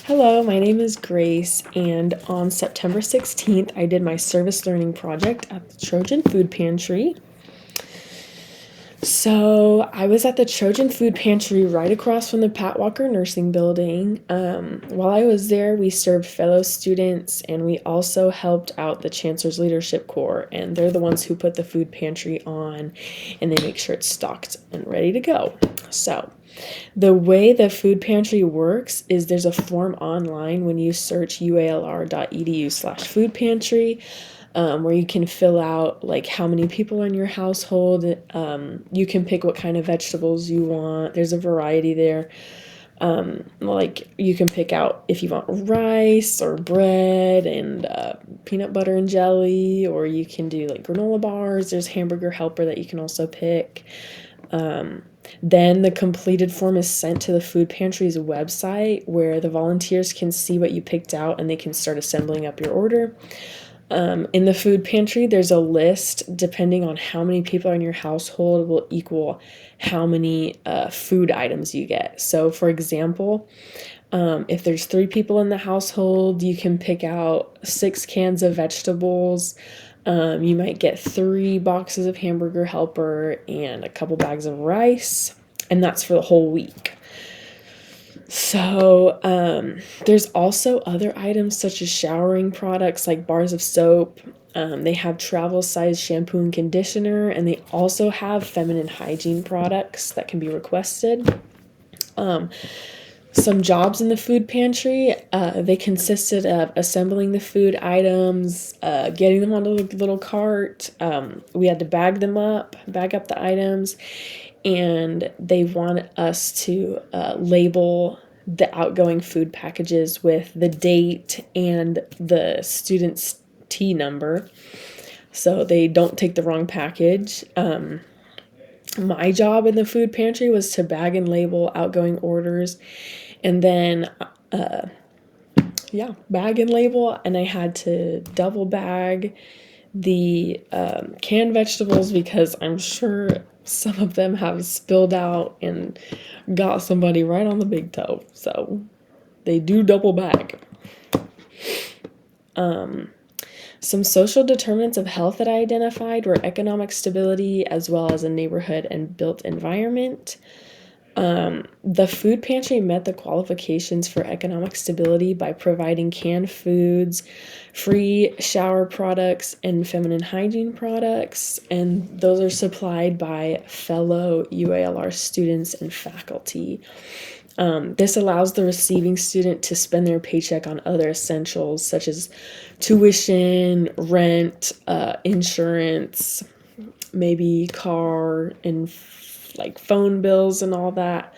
Hello, my name is Grace, and on September 16th, I did my service learning project at the Trojan Food Pantry. So, I was at the Trojan Food Pantry right across from the Pat Walker Nursing Building. While I was there, we served fellow students and we also helped out the Chancellor's Leadership Corps, and they're the ones who put the food pantry on and they make sure it's stocked and ready to go. So, the way the food pantry works is there's a form online when you search ualr.edu/food pantry, where you can fill out like how many people are in your household. You can pick what kind of vegetables you want. There's a variety there. Like you can pick out if you want rice or bread and peanut butter and jelly, or you can do like granola bars. There's hamburger helper that you can also pick. Then the completed form is sent to the food pantry's website where the volunteers can see what you picked out and they can start assembling up your order. In the food pantry, there's a list depending on how many people are in your household will equal how many food items you get. So, for example, if there's 3 people in the household, you can pick out 6 cans of vegetables. You might get 3 boxes of hamburger helper and a couple bags of rice, and that's for the whole week. So, there's also other items such as showering products like bars of soap. They have travel size shampoo and conditioner, and they also have feminine hygiene products that can be requested. Some jobs in the food pantry, they consisted of assembling the food items, getting them on a little cart. We had to bag up the items, and they want us to label the outgoing food packages with the date and the student's T number so they don't take the wrong package. My job in the food pantry was to bag and label outgoing orders, and then bag and label, and I had to double bag the canned vegetables because I'm sure some of them have spilled out and got somebody right on the big toe. So they do double bag. Some social determinants of health that I identified were economic stability as well as a neighborhood and built environment. The food pantry met the qualifications for economic stability by providing canned foods, free shower products, and feminine hygiene products, and those are supplied by fellow UALR students and faculty. This allows the receiving student to spend their paycheck on other essentials such as tuition, rent, insurance, maybe car and like phone bills and all that.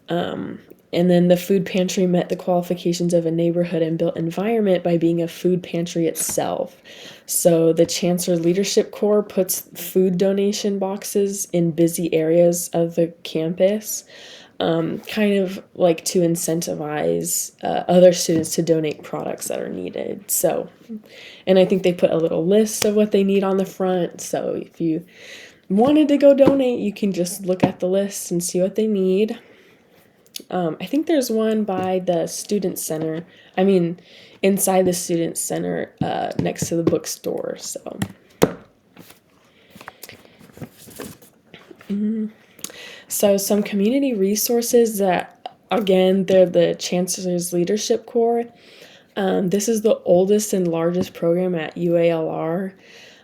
And then the food pantry met the qualifications of a neighborhood and built environment by being a food pantry itself. So the Chancellor Leadership Corps puts food donation boxes in busy areas of the campus, kind of like to incentivize other students to donate products that are needed. So, and I think they put a little list of what they need on the front. So if you wanted to go donate, you can just look at the list and see what they need. I think there's one by the student center. I mean, inside the student center, next to the bookstore. So, so some community resources that, again, they're the Chancellor's Leadership Corps. This is the oldest and largest program at UALR.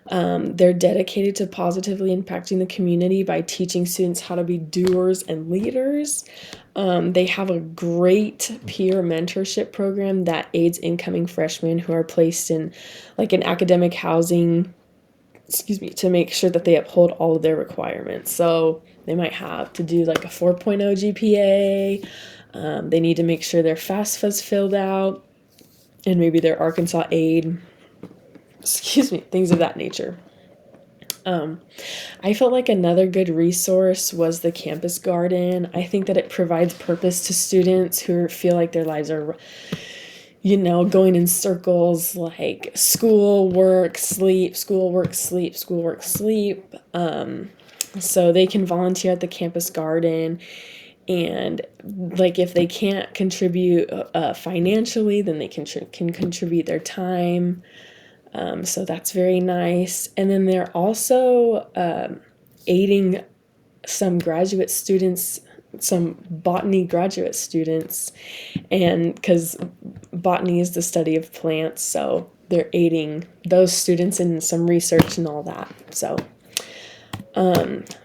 They're dedicated to positively impacting the community by teaching students how to be doers and leaders. They have a great peer mentorship program that aids incoming freshmen who are placed in like an academic housing, to make sure that they uphold all of their requirements. So they might have to do like a 4.0 GPA. They need to make sure their FAFSA's filled out and maybe their Arkansas aid, things of that nature. I felt like another good resource was the campus garden. I think that it provides purpose to students who feel like their lives are, going in circles, like school, work, sleep, school, work, sleep, school, work, sleep. So they can volunteer at the campus garden And like if they can't contribute financially, then they can contribute their time. So that's very nice. And then they're also aiding some graduate students, some botany graduate students, and because botany is the study of plants, so they're aiding those students in some research and all that. So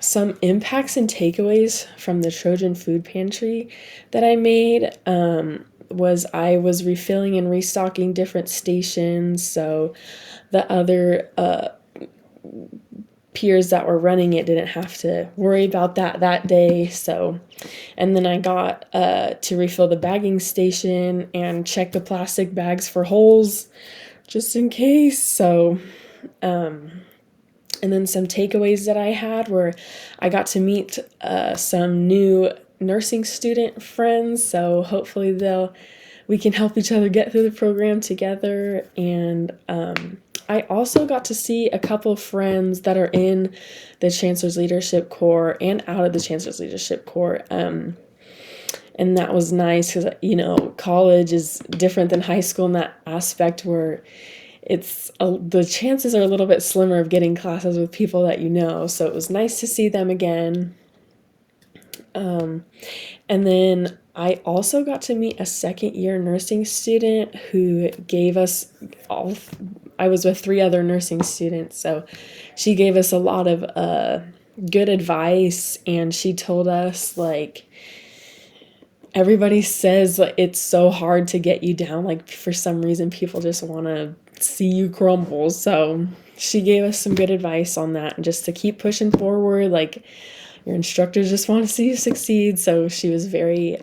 some impacts and takeaways from the Trojan food pantry that I made was I was refilling and restocking different stations, so the other peers that were running it didn't have to worry about that day. So, and then I got to refill the bagging station and check the plastic bags for holes just in case. So, and then some takeaways that I had were I got to meet some new nursing student friends. So hopefully we can help each other get through the program together. And I also got to see a couple of friends that are in the Chancellor's Leadership Corps and out of the Chancellor's Leadership Corps. And that was nice because, college is different than high school in that aspect where the chances are a little bit slimmer of getting classes with people that you know. So it was nice to see them again. And then I also got to meet a second-year nursing student who gave us I was with 3 other nursing students, so she gave us a lot of good advice, and she told us, like, everybody says like, it's so hard to get you down, like, for some reason people just want to see you crumble, so she gave us some good advice on that, and just to keep pushing forward, like, your instructors just want to see you succeed. So she was very,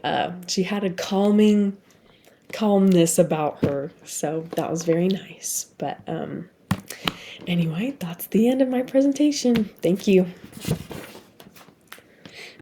she had a calmness about her. So that was very nice. But anyway, that's the end of my presentation. Thank you.